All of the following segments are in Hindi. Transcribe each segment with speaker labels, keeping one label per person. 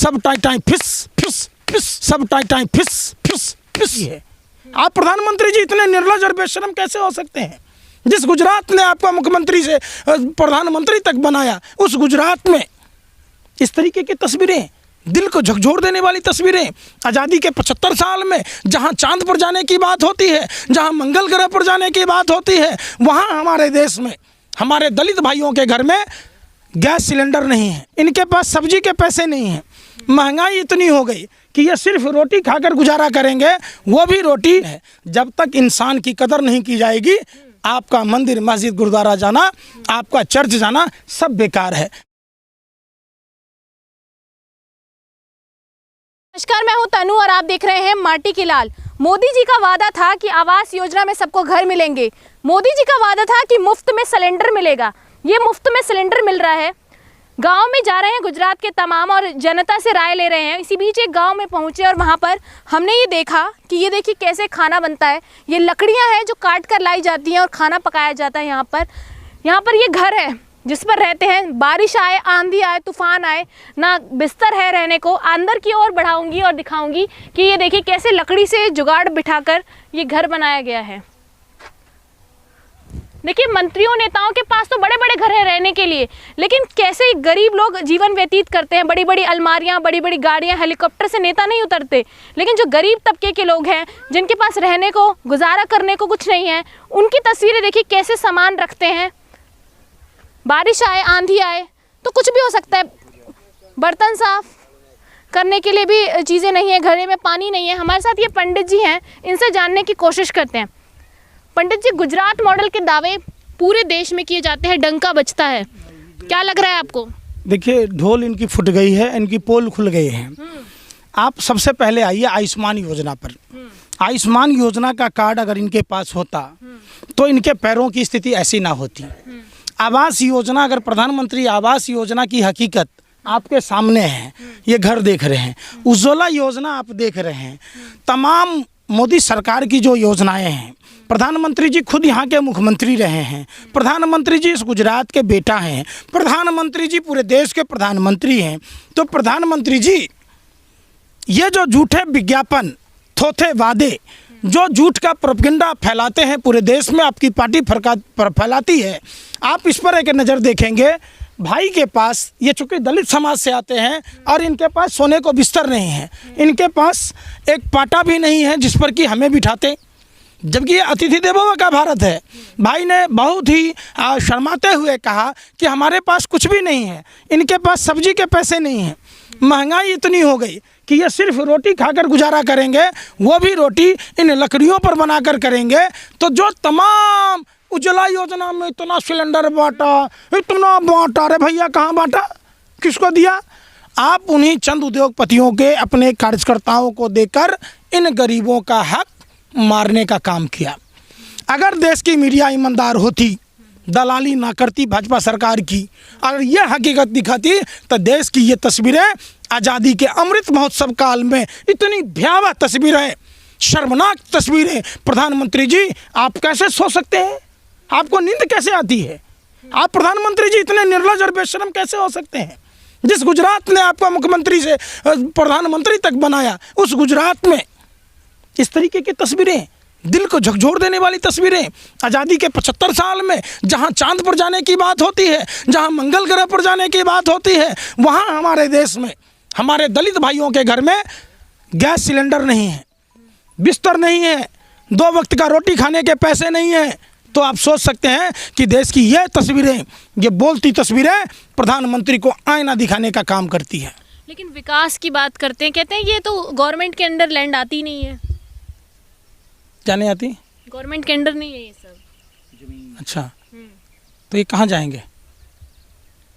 Speaker 1: सब टाई टाई फिस फिस फिस, सब टाई टाई फिस फिस फिस है। आप प्रधानमंत्री जी इतने निर्लज और बेशर्म कैसे हो सकते हैं? जिस गुजरात ने आपको मुख्यमंत्री से प्रधानमंत्री तक बनाया, उस गुजरात में इस तरीके की तस्वीरें, दिल को झकझोर देने वाली तस्वीरें, आज़ादी के 75 साल में जहां चांद पर जाने की बात होती है, जहां मंगल ग्रह पर जाने की बात होती है, वहां हमारे देश में हमारे दलित भाइयों के घर में गैस सिलेंडर नहीं है, इनके पास सब्जी के पैसे नहीं हैं, महंगाई इतनी हो गई कि ये सिर्फ रोटी खाकर गुजारा करेंगे, वो भी रोटी है। जब तक इंसान की कदर नहीं की जाएगी, आपका मंदिर मस्जिद गुरुद्वारा जाना, आपका चर्च जाना सब बेकार है।
Speaker 2: नमस्कार, मैं हूं तनु और आप देख रहे हैं माटी की लाल। मोदी जी का वादा था कि आवास योजना में सबको घर मिलेंगे। मोदी जी का वादा था कि मुफ्त में सिलेंडर मिलेगा। ये मुफ्त में सिलेंडर मिल रहा है। गांव में जा रहे हैं गुजरात के तमाम और जनता से राय ले रहे हैं। इसी बीच एक गांव में पहुंचे और वहां पर हमने ये देखा कि ये देखिए कैसे खाना बनता है। ये लकड़ियां हैं जो काट कर लाई जाती हैं और खाना पकाया जाता है। यहाँ पर ये घर है जिस पर रहते हैं। बारिश आए, आंधी आए, तूफान आए, ना बिस्तर है रहने को। अंदर की ओर बढ़ाऊंगी और दिखाऊंगी कि ये देखिए कैसे लकड़ी से जुगाड़ बिठाकर ये घर बनाया गया है। देखिए, मंत्रियों नेताओं के पास तो बड़े बड़े घर हैं रहने के लिए, लेकिन कैसे गरीब लोग जीवन व्यतीत करते हैं। बड़ी बड़ी अलमारियां, बड़ी बड़ी गाड़ियां, हेलीकॉप्टर से नेता नहीं उतरते, लेकिन जो गरीब तबके के लोग हैं, जिनके पास रहने को, गुजारा करने को कुछ नहीं है, उनकी तस्वीरें देखिए कैसे सामान रखते हैं। बारिश आए, आंधी आए तो कुछ भी हो सकता है। बर्तन साफ करने के लिए भी चीज़ें नहीं है, घड़े में पानी नहीं है। हमारे साथ ये पंडित जी हैं, इनसे जानने की कोशिश करते हैं। पंडित जी, गुजरात मॉडल के दावे पूरे देश में किए जाते हैं, डंका बजता है, क्या लग रहा है आपको?
Speaker 1: देखिए, ढोल इनकी फुट गई है, इनकी पोल खुल गए हैं। आप सबसे पहले आइए आयुष्मान योजना पर। आयुष्मान योजना का कार्ड अगर इनके पास होता तो इनके पैरों की स्थिति ऐसी ना होती। आवास योजना, अगर प्रधानमंत्री आवास योजना की हकीकत आपके सामने है, ये घर देख रहे हैं, उज्ज्वला योजना आप देख रहे हैं, तमाम मोदी सरकार की जो योजनाएं हैं, प्रधानमंत्री जी खुद यहाँ के मुख्यमंत्री रहे हैं, प्रधानमंत्री जी इस गुजरात के बेटा हैं, प्रधानमंत्री जी पूरे देश के प्रधानमंत्री हैं। तो प्रधानमंत्री जी ये जो झूठे विज्ञापन, थोथे वादे, जो झूठ का प्रोपेगेंडा फैलाते हैं पूरे देश में, आपकी पार्टी फैलाती है, आप इस पर एक नज़र देखेंगे। भाई के पास, ये चूँकि दलित समाज से आते हैं और इनके पास सोने को बिस्तर नहीं है, इनके पास एक पाटा भी नहीं है जिस पर कि हमें बिठाते, जबकि ये अतिथि देवो भव का भारत है। भाई ने बहुत ही शर्माते हुए कहा कि हमारे पास कुछ भी नहीं है, इनके पास सब्जी के पैसे नहीं हैं, महंगाई इतनी हो गई कि ये सिर्फ रोटी खाकर गुजारा करेंगे, वो भी रोटी इन लकड़ियों पर बनाकर करेंगे। तो जो तमाम उज्ज्वला योजना में इतना सिलेंडर बांटा, इतना बांटा, अरे भैया कहाँ बांटा, किसको दिया? आप उन्हीं चंद उद्योगपतियों के अपने कार्यकर्ताओं को देकर इन गरीबों का हक मारने का काम किया। अगर देश की मीडिया ईमानदार होती, दलाली ना करती भाजपा सरकार की, अगर ये हकीकत दिखाती, तो देश की ये तस्वीरें आज़ादी के अमृत महोत्सव काल में इतनी भयावह तस्वीरें, शर्मनाक तस्वीरें, प्रधानमंत्री जी आप कैसे सो सकते हैं? आपको नींद कैसे आती है? आप प्रधानमंत्री जी इतने निर्लज और बेशर्म कैसे हो सकते हैं? जिस गुजरात ने आपको मुख्यमंत्री से प्रधानमंत्री तक बनाया, उस गुजरात में इस तरीके की तस्वीरें, दिल को झकझोर देने वाली तस्वीरें, आज़ादी के 75 साल में जहां चांद पर जाने की बात होती है, जहां मंगल ग्रह पर जाने की बात होती है, वहां हमारे देश में हमारे दलित भाइयों के घर में गैस सिलेंडर नहीं है, बिस्तर नहीं है, 2 वक्त का रोटी खाने के पैसे नहीं हैं। तो आप सोच सकते हैं कि देश की ये तस्वीरें, ये बोलती तस्वीरें प्रधानमंत्री को आईना दिखाने का काम करती है।
Speaker 2: लेकिन विकास की बात करते हैं, कहते हैं ये तो गवर्नमेंट के अंडर लैंड आती नहीं है।
Speaker 1: क्या नहीं आती?
Speaker 2: गवर्नमेंट के अंडर नहीं है ये सब।
Speaker 1: अच्छा, तो ये कहाँ जाएंगे?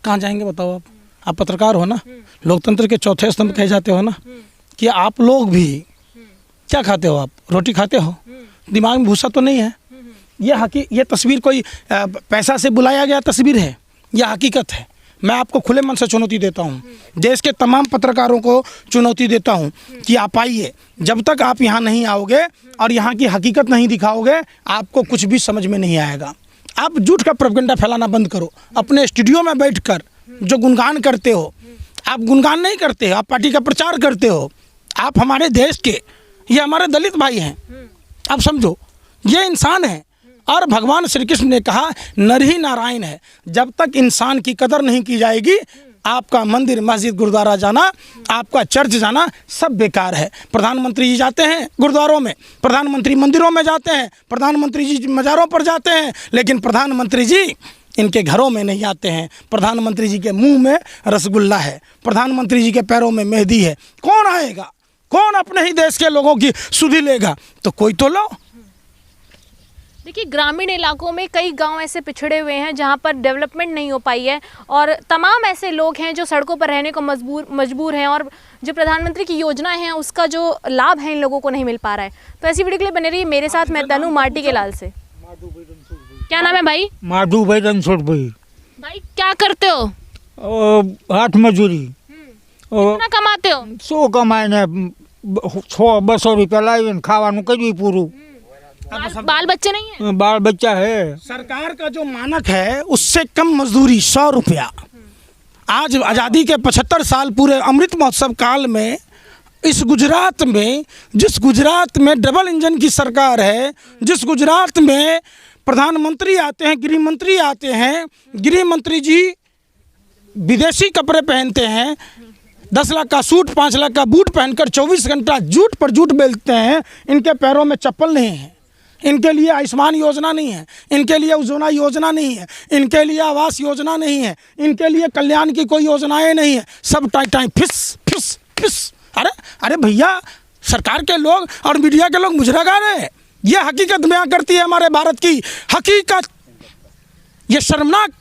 Speaker 1: कहाँ जाएंगे बताओ आप पत्रकार हो ना, लोकतंत्र के चौथे स्तंभ कहे जाते हो ना, कि आप लोग भी क्या खाते हो? आप रोटी खाते हो, दिमाग में भूसा तो नहीं है। ये तस्वीर कोई पैसा से बुलाया गया तस्वीर है, यह हकीकत है। मैं आपको खुले मन से चुनौती देता हूँ, देश के तमाम पत्रकारों को चुनौती देता हूँ कि आप आइए। जब तक आप यहाँ नहीं आओगे और यहाँ की हकीकत नहीं दिखाओगे, आपको कुछ भी समझ में नहीं आएगा। आप झूठ का प्रोपेगेंडा फैलाना बंद करो। अपने स्टूडियो में बैठकर जो गुणगान करते हो, आप गुणगान नहीं करते हो, आप पार्टी का प्रचार करते हो। आप हमारे देश के, ये हमारे दलित भाई हैं, आप समझो, ये इंसान है। और भगवान श्री कृष्ण ने कहा नर ही नारायण है। जब तक इंसान की कदर नहीं की जाएगी, आपका मंदिर मस्जिद गुरुद्वारा जाना, आपका चर्च जाना सब बेकार है। प्रधानमंत्री जी जाते हैं गुरुद्वारों में, प्रधानमंत्री मंदिरों में जाते हैं, प्रधानमंत्री जी मज़ारों पर जाते हैं, लेकिन प्रधानमंत्री जी इनके घरों में नहीं आते हैं। प्रधानमंत्री जी के मुंह में रसगुल्ला है, प्रधानमंत्री जी के पैरों में मेहंदी है। कौन आएगा, कौन अपने ही देश के लोगों की सुधि लेगा? तो कोई तो लो।
Speaker 2: देखिए, ग्रामीण इलाकों में कई गांव ऐसे पिछड़े हुए हैं जहां पर डेवलपमेंट नहीं हो पाई है और तमाम ऐसे लोग हैं जो सड़कों पर रहने को मजबूर हैं और जो प्रधानमंत्री की योजनाएं हैं उसका जो लाभ है इन लोगों को नहीं मिल पा रहा है। तो ऐसी वीडियो के लिए बने रहिए मेरे साथ। मैं तनु माटी के लाल से। क्या नाम है भाई?
Speaker 3: माधु भाई रणछोड़ भाई।
Speaker 2: भाई क्या करते हो?
Speaker 3: हाथ मजूरी।
Speaker 2: कितना कमाते हो?
Speaker 3: 100 कमाए ने 100-200 रुपया लाए खावा कभी पूरू।
Speaker 2: बाल बच्चे नहीं है?
Speaker 3: बाल बच्चा है।
Speaker 1: सरकार का जो मानक है उससे कम मजदूरी 100 रुपया। आज आज़ादी के 75 साल पूरे अमृत महोत्सव काल में इस गुजरात में, जिस गुजरात में डबल इंजन की सरकार है, जिस गुजरात में प्रधानमंत्री आते हैं, गृह मंत्री आते हैं, गृह मंत्री जी विदेशी कपड़े पहनते हैं, 10 लाख का सूट 5 लाख का बूट पहनकर 24 घंटा जूट पर जूट बेचते हैं। इनके पैरों में चप्पल नहीं है, इनके लिए आयुष्मान योजना नहीं है, इनके लिए उज्ज्वला योजना नहीं है, इनके लिए आवास योजना नहीं है, इनके लिए कल्याण की कोई योजनाएं नहीं है। सब टाइम फिस फिस फिस। अरे भैया, सरकार के लोग और मीडिया के लोग मुजरा गा रहे हैं। ये हकीकत बयां करती है हमारे भारत की हकीकत। ये शर्मनाक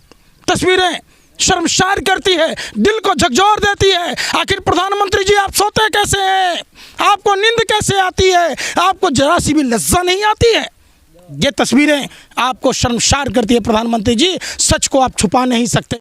Speaker 1: तस्वीरें शर्मसार करती है, दिल को झकझोर देती है। आखिर प्रधानमंत्री जी आप सोते कैसे हैं? आपको नींद कैसे आती है? आपको जरा सी भी लज्जा नहीं आती है? ये तस्वीरें आपको शर्मसार करती है। प्रधानमंत्री जी, सच को आप छुपा नहीं सकते।